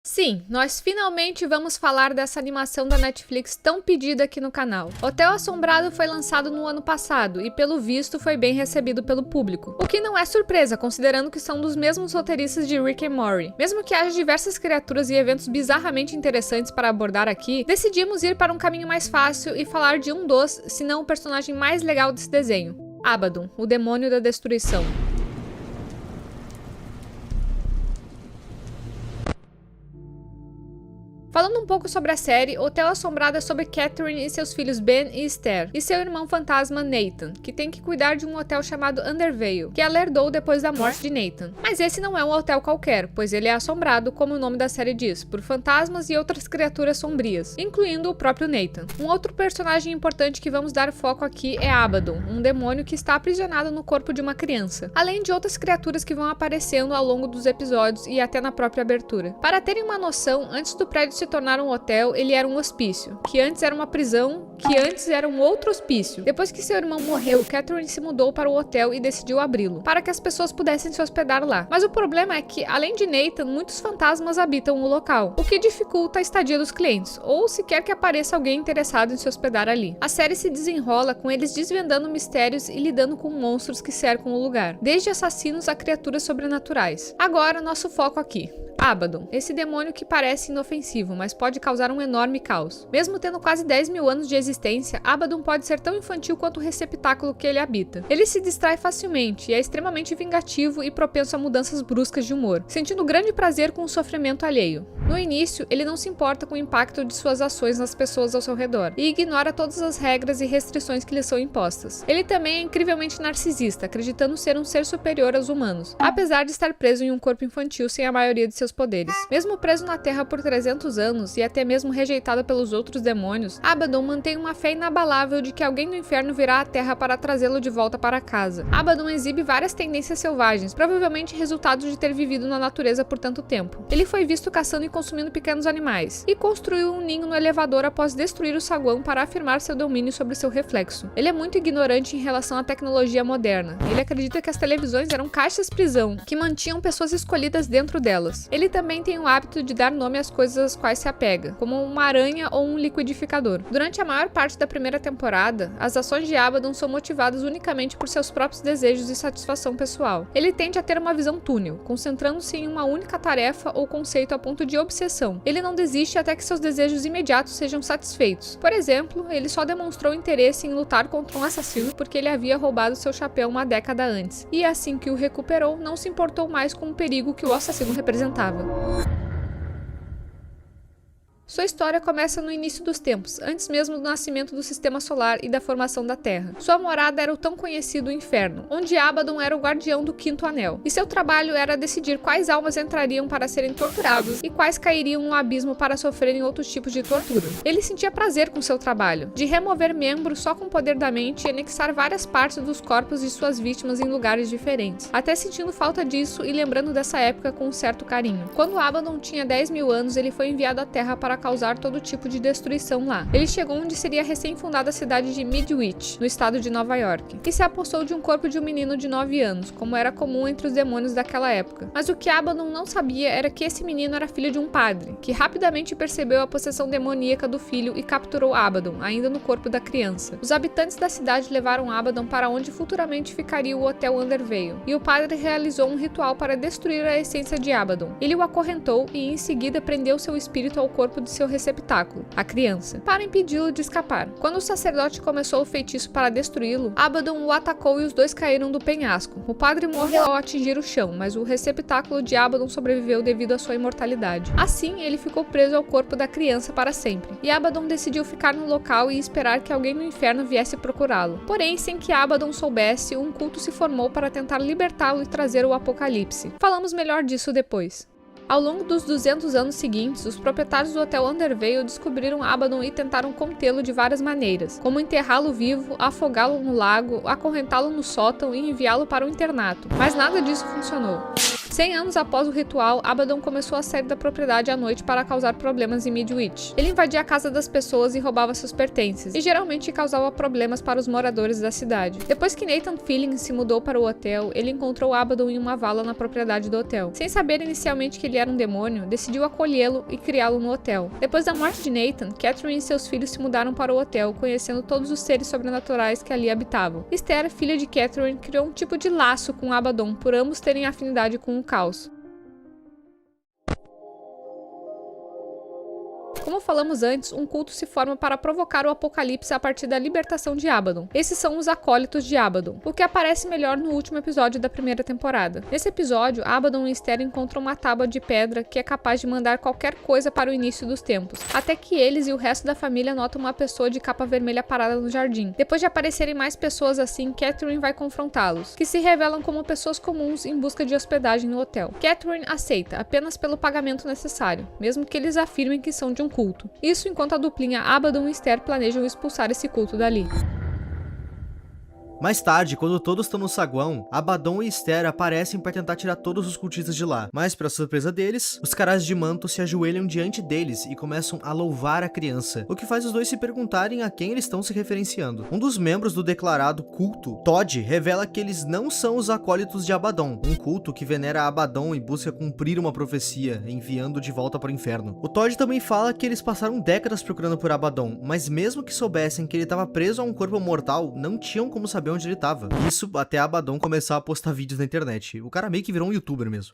Sim, nós finalmente vamos falar dessa animação da Netflix tão pedida aqui no canal. Hotel Assombrado foi lançado no ano passado e, pelo visto, foi bem recebido pelo público. O que não é surpresa, considerando que são dos mesmos roteiristas de Rick and Morty. Mesmo que haja diversas criaturas e eventos bizarramente interessantes para abordar aqui, decidimos ir para um caminho mais fácil e falar de um dos, se não o personagem mais legal desse desenho: Abaddon, o demônio da destruição. Falando um pouco sobre a série, Hotel Assombrado é sobre Catherine e seus filhos Ben e Esther, e seu irmão fantasma Nathan, que tem que cuidar de um hotel chamado Undervale, que ela herdou depois da morte de Nathan. Mas esse não é um hotel qualquer, pois ele é assombrado, como o nome da série diz, por fantasmas e outras criaturas sombrias, incluindo o próprio Nathan. Um outro personagem importante que vamos dar foco aqui é Abaddon, um demônio que está aprisionado no corpo de uma criança, além de outras criaturas que vão aparecendo ao longo dos episódios e até na própria abertura. Para terem uma noção, antes do prédio se tornar um hotel, ele era um hospício, que antes era uma prisão, que antes era um outro hospício. Depois que seu irmão morreu, Catherine se mudou para o hotel e decidiu abri-lo, para que as pessoas pudessem se hospedar lá. Mas o problema é que, além de Nathan, muitos fantasmas habitam o local, o que dificulta a estadia dos clientes, ou sequer que apareça alguém interessado em se hospedar ali. A série se desenrola com eles desvendando mistérios e lidando com monstros que cercam o lugar, desde assassinos a criaturas sobrenaturais. Agora, nosso foco aqui: Abaddon, esse demônio que parece inofensivo, mas pode causar um enorme caos. Mesmo tendo quase 10 mil anos de existência, Abaddon pode ser tão infantil quanto o receptáculo que ele habita. Ele se distrai facilmente e é extremamente vingativo e propenso a mudanças bruscas de humor, sentindo grande prazer com o sofrimento alheio. No início, ele não se importa com o impacto de suas ações nas pessoas ao seu redor, e ignora todas as regras e restrições que lhe são impostas. Ele também é incrivelmente narcisista, acreditando ser um ser superior aos humanos, apesar de estar preso em um corpo infantil sem a maioria de seus poderes. Mesmo preso na Terra por 300 anos e até mesmo rejeitado pelos outros demônios, Abaddon mantém uma fé inabalável de que alguém do inferno virá à Terra para trazê-lo de volta para casa. Abaddon exibe várias tendências selvagens, provavelmente resultado de ter vivido na natureza por tanto tempo. Ele foi visto caçando e consumindo pequenos animais, e construiu um ninho no elevador após destruir o saguão para afirmar seu domínio sobre seu reflexo. Ele é muito ignorante em relação à tecnologia moderna. Ele acredita que as televisões eram caixas-prisão, que mantinham pessoas escolhidas dentro delas. Ele também tem o hábito de dar nome às coisas às quais se apega, como uma aranha ou um liquidificador. Durante a maior parte da primeira temporada, as ações de Abaddon são motivadas unicamente por seus próprios desejos e satisfação pessoal. Ele tende a ter uma visão túnel, concentrando-se em uma única tarefa ou conceito a ponto de obsessão. Ele não desiste até que seus desejos imediatos sejam satisfeitos. Por exemplo, ele só demonstrou interesse em lutar contra um assassino porque ele havia roubado seu chapéu uma década antes, e assim que o recuperou, não se importou mais com o perigo que o assassino representava. Sua história começa no início dos tempos, antes mesmo do nascimento do Sistema Solar e da formação da Terra. Sua morada era o tão conhecido Inferno, onde Abaddon era o guardião do Quinto Anel, e seu trabalho era decidir quais almas entrariam para serem torturadas e quais cairiam no abismo para sofrerem outros tipos de tortura. Ele sentia prazer com seu trabalho, de remover membros só com o poder da mente e anexar várias partes dos corpos de suas vítimas em lugares diferentes, até sentindo falta disso e lembrando dessa época com um certo carinho. Quando Abaddon tinha 10 mil anos, ele foi enviado à Terra para causar todo tipo de destruição lá. Ele chegou onde seria a recém-fundada cidade de Midwich, no estado de Nova York, e se apossou de um corpo de um menino de 9 anos, como era comum entre os demônios daquela época. Mas o que Abaddon não sabia era que esse menino era filho de um padre, que rapidamente percebeu a possessão demoníaca do filho e capturou Abaddon, ainda no corpo da criança. Os habitantes da cidade levaram Abaddon para onde futuramente ficaria o Hotel Undervale, e o padre realizou um ritual para destruir a essência de Abaddon. Ele o acorrentou e em seguida prendeu seu espírito ao corpo de seu receptáculo, a criança, para impedi-lo de escapar. Quando o sacerdote começou o feitiço para destruí-lo, Abaddon o atacou e os dois caíram do penhasco. O padre morreu ao atingir o chão, mas o receptáculo de Abaddon sobreviveu devido à sua imortalidade. Assim, ele ficou preso ao corpo da criança para sempre, e Abaddon decidiu ficar no local e esperar que alguém no inferno viesse procurá-lo. Porém, sem que Abaddon soubesse, um culto se formou para tentar libertá-lo e trazer o apocalipse. Falamos melhor disso depois. Ao longo dos 200 anos seguintes, os proprietários do Hotel Undervale descobriram Abaddon e tentaram contê-lo de várias maneiras, como enterrá-lo vivo, afogá-lo no lago, acorrentá-lo no sótão e enviá-lo para o internato. Mas nada disso funcionou. 100 anos após o ritual, Abaddon começou a sair da propriedade à noite para causar problemas em Midwich. Ele invadia a casa das pessoas e roubava seus pertences, e geralmente causava problemas para os moradores da cidade. Depois que Nathan Fillion se mudou para o hotel, ele encontrou Abaddon em uma vala na propriedade do hotel. Sem saber inicialmente que ele era um demônio, decidiu acolhê-lo e criá-lo no hotel. Depois da morte de Nathan, Catherine e seus filhos se mudaram para o hotel, conhecendo todos os seres sobrenaturais que ali habitavam. Esther, filha de Catherine, criou um tipo de laço com Abaddon por ambos terem afinidade com o caos. Como falamos antes, um culto se forma para provocar o apocalipse a partir da libertação de Abaddon. Esses são os acólitos de Abaddon, o que aparece melhor no último episódio da primeira temporada. Nesse episódio, Abaddon e Esther encontram uma tábua de pedra que é capaz de mandar qualquer coisa para o início dos tempos, até que eles e o resto da família notam uma pessoa de capa vermelha parada no jardim. Depois de aparecerem mais pessoas assim, Catherine vai confrontá-los, que se revelam como pessoas comuns em busca de hospedagem no hotel. Catherine aceita, apenas pelo pagamento necessário, mesmo que eles afirmem que são de um culto. Isso enquanto a duplinha Abaddon e Esther planejam expulsar esse culto dali. Mais tarde, quando todos estão no saguão, Abaddon e Esther aparecem para tentar tirar todos os cultistas de lá. Mas, para surpresa deles, os caras de manto se ajoelham diante deles e começam a louvar a criança, o que faz os dois se perguntarem a quem eles estão se referenciando. Um dos membros do declarado culto, Todd, revela que eles não são os acólitos de Abaddon, um culto que venera Abaddon e busca cumprir uma profecia, enviando de volta para o inferno. O Todd também fala que eles passaram décadas procurando por Abaddon, mas mesmo que soubessem que ele estava preso a um corpo mortal, não tinham como saber onde ele estava. Isso até Abaddon começar a postar vídeos na internet. O cara meio que virou um youtuber mesmo.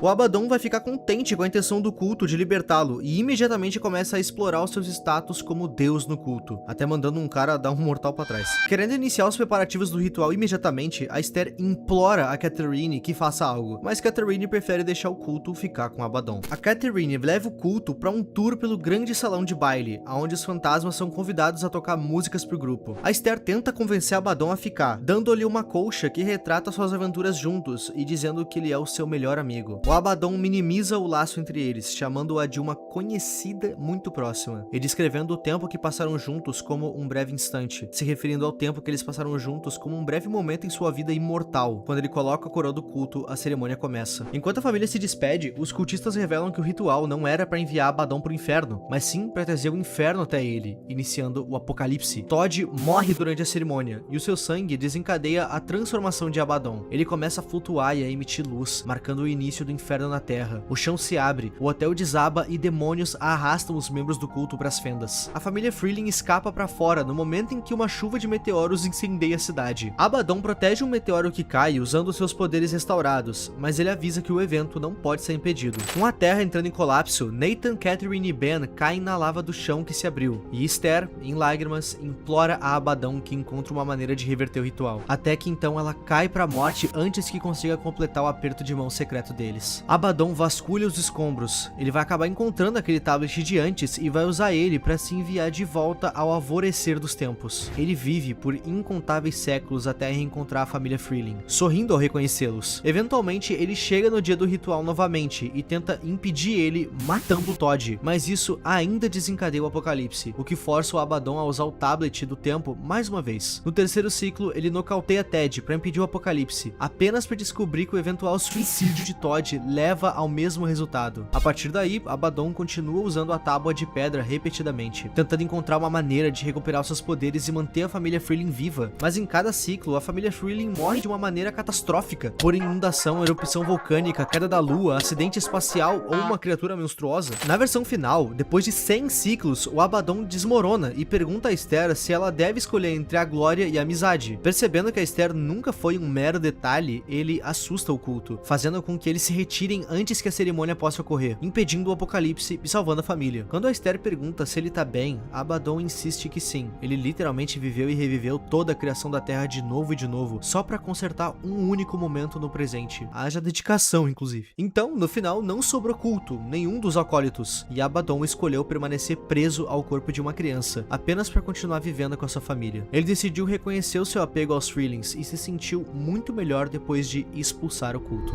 O Abaddon vai ficar contente com a intenção do culto de libertá-lo e imediatamente começa a explorar os seus status como deus no culto, até mandando um cara dar um mortal pra trás. Querendo iniciar os preparativos do ritual imediatamente, a Esther implora a Catherine que faça algo, mas Catherine prefere deixar o culto ficar com Abaddon. A Catherine leva o culto para um tour pelo grande salão de baile, onde os fantasmas são convidados a tocar músicas pro grupo. A Esther tenta convencer Abaddon a ficar, dando-lhe uma colcha que retrata suas aventuras juntos e dizendo que ele é o seu melhor amigo. O Abaddon minimiza o laço entre eles, chamando-a de uma conhecida muito próxima, e descrevendo o tempo que passaram juntos como um breve instante, se referindo ao tempo que eles passaram juntos como um breve momento em sua vida imortal. Quando ele coloca a coroa do culto, a cerimônia começa. Enquanto a família se despede, os cultistas revelam que o ritual não era para enviar Abaddon pro inferno, mas sim para trazer o inferno até ele, iniciando o apocalipse. Todd morre durante a cerimônia, e o seu sangue desencadeia a transformação de Abaddon. Ele começa a flutuar e a emitir luz, marcando o início do inferno na Terra. O chão se abre, o hotel desaba e demônios arrastam os membros do culto para as fendas. A família Freeling escapa para fora no momento em que uma chuva de meteoros incendeia a cidade. Abaddon protege um meteoro que cai usando seus poderes restaurados, mas ele avisa que o evento não pode ser impedido. Com a Terra entrando em colapso, Nathan, Catherine e Ben caem na lava do chão que se abriu, e Esther, em lágrimas, implora a Abaddon que encontre uma maneira de reverter o ritual. Até que então ela cai para a morte antes que consiga completar o aperto de mão secreto deles. Abaddon vasculha os escombros. Ele vai acabar encontrando aquele tablet de antes e vai usar ele para se enviar de volta ao alvorecer dos tempos. Ele vive por incontáveis séculos até reencontrar a família Freeling, sorrindo ao reconhecê-los. Eventualmente, ele chega no dia do ritual novamente e tenta impedir ele matando Todd, mas isso ainda desencadeia o apocalipse, o que força o Abaddon a usar o tablet do tempo mais uma vez. No terceiro ciclo, ele nocauteia Ted para impedir o apocalipse, apenas para descobrir que o eventual suicídio de Todd leva ao mesmo resultado. A partir daí, Abaddon continua usando a tábua de pedra repetidamente, tentando encontrar uma maneira de recuperar seus poderes e manter a família Freeling viva, mas em cada ciclo, a família Freeling morre de uma maneira catastrófica, por inundação, erupção vulcânica, queda da lua, acidente espacial ou uma criatura monstruosa. Na versão final, depois de 100 ciclos, o Abaddon desmorona e pergunta a Esther se ela deve escolher entre a glória e a amizade. Percebendo que a Esther nunca foi um mero detalhe, ele assusta o culto, fazendo com que eles se retirem antes que a cerimônia possa ocorrer, impedindo o apocalipse e salvando a família. Quando a Esther pergunta se ele tá bem, Abaddon insiste que sim. Ele literalmente viveu e reviveu toda a criação da Terra de novo, só pra consertar um único momento no presente. Haja dedicação, inclusive. Então, no final, não sobrou culto, nenhum dos acólitos, e Abaddon escolheu permanecer preso ao corpo de uma criança, apenas pra continuar vivendo com a sua família. Ele decidiu reconhecer o seu apego aos Freelings e se sentiu muito melhor depois de expulsar o culto.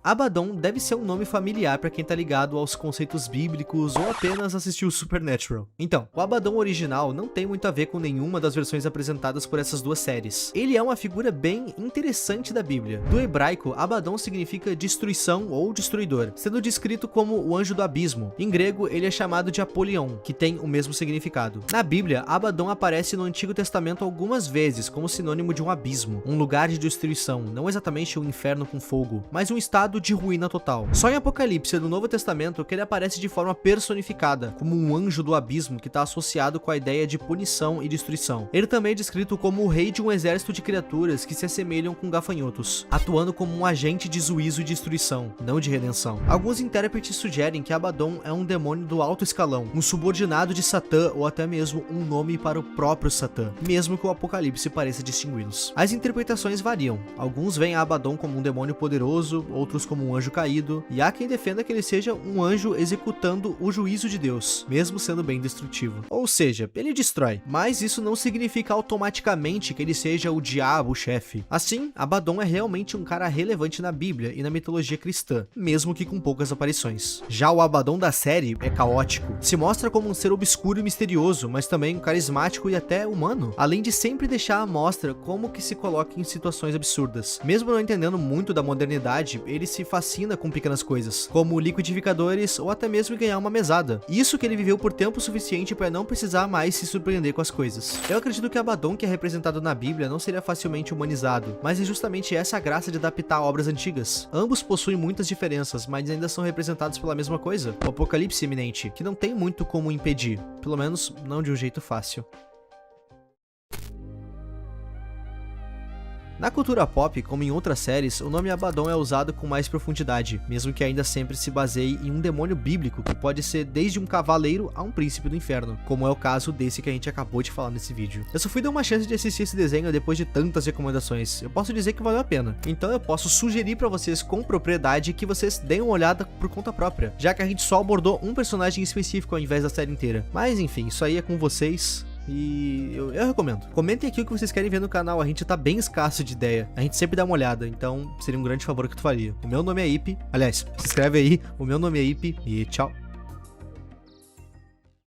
Abaddon deve ser um nome familiar para quem tá ligado aos conceitos bíblicos ou apenas assistiu Supernatural. Então, o Abaddon original não tem muito a ver com nenhuma das versões apresentadas por essas duas séries. Ele é uma figura bem interessante da Bíblia. Do hebraico, Abaddon significa destruição ou destruidor, sendo descrito como o anjo do abismo. Em grego, ele é chamado de Apolion, que tem o mesmo significado. Na Bíblia, Abaddon aparece no Antigo Testamento algumas vezes como sinônimo de um abismo, um lugar de destruição, não exatamente um inferno com fogo, mas um estado de ruína total. Só em Apocalipse, no Novo Testamento, que ele aparece de forma personificada, como um anjo do abismo que está associado com a ideia de punição e destruição. Ele também é descrito como o rei de um exército de criaturas que se assemelham com gafanhotos, atuando como um agente de juízo e destruição, não de redenção. Alguns intérpretes sugerem que Abaddon é um demônio do alto escalão, um subordinado de Satã ou até mesmo um nome para o próprio Satã, mesmo que o Apocalipse pareça distingui-los. As interpretações variam. Alguns veem Abaddon como um demônio poderoso, outros como um anjo caído, e há quem defenda que ele seja um anjo executando o juízo de Deus, mesmo sendo bem destrutivo. Ou seja, ele destrói, mas isso não significa automaticamente que ele seja o diabo, o chefe. Assim, Abaddon é realmente um cara relevante na Bíblia e na mitologia cristã, mesmo que com poucas aparições. Já o Abaddon da série é caótico, se mostra como um ser obscuro e misterioso, mas também carismático e até humano, além de sempre deixar à mostra como que se coloca em situações absurdas. Mesmo não entendendo muito da modernidade, ele se fascina com pequenas coisas, como liquidificadores ou até mesmo ganhar uma mesada. Isso que ele viveu por tempo suficiente para não precisar mais se surpreender com as coisas. Eu acredito que Abaddon que é representado na Bíblia não seria facilmente humanizado, mas é justamente essa a graça de adaptar obras antigas. Ambos possuem muitas diferenças, mas ainda são representados pela mesma coisa, o apocalipse iminente, que não tem muito como impedir, pelo menos não de um jeito fácil. Na cultura pop, como em outras séries, o nome Abaddon é usado com mais profundidade, mesmo que ainda sempre se baseie em um demônio bíblico que pode ser desde um cavaleiro a um príncipe do inferno, como é o caso desse que a gente acabou de falar nesse vídeo. Eu só fui dar uma chance de assistir esse desenho depois de tantas recomendações, eu posso dizer que valeu a pena, então eu posso sugerir pra vocês com propriedade que vocês deem uma olhada por conta própria, já que a gente só abordou um personagem específico ao invés da série inteira. Mas enfim, isso aí é com vocês. E eu recomendo. Comentem aqui o que vocês querem ver no canal, a gente tá bem escasso de ideia. A gente sempre dá uma olhada, então seria um grande favor que tu faria. O meu nome é Ipe, aliás, se inscreve aí, o meu nome é Ipe e tchau.